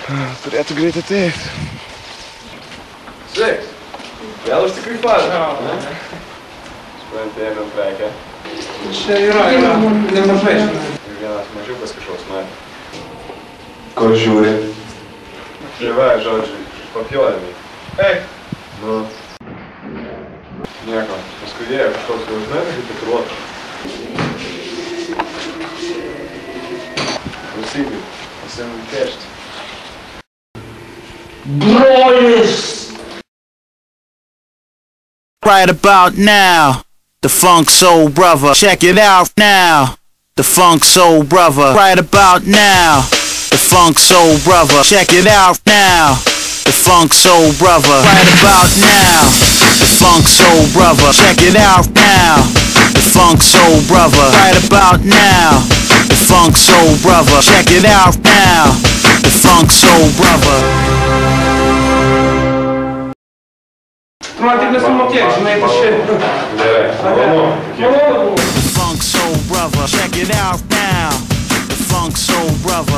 Turėtų greitai ateit. Sveiks. Vėl aš tikrai fažą. Supranti, ėmėm prekę. Čia yra nemažai. Ir vienas mažiukas kažkoks matė. Kur žiūri? Tai va, žodžiu, papjovėm. Ei! Nu. Nieko. Paskui jie kažkoks jau žinai, kaip tikruotas. Klausykit, pasiėmėm piešti. Brolis! Right about now, the Funk Soul Brother. Check it out now, the Funk Soul Brother. Right about now, the Funk Soul Brother. Check it out now, the Funk Soul Brother. Right about now, the Funk Soul Brother. Check it out now, the Funk Soul Brother. Right about now, the Funk Soul Brother. Check it out now, the Funk Soul Brother. Man tik nesumokėk, žinai, tai šiandien. Gerai, malonu. The Funk Soul Brother. Check it out now, the Funk Soul Brother.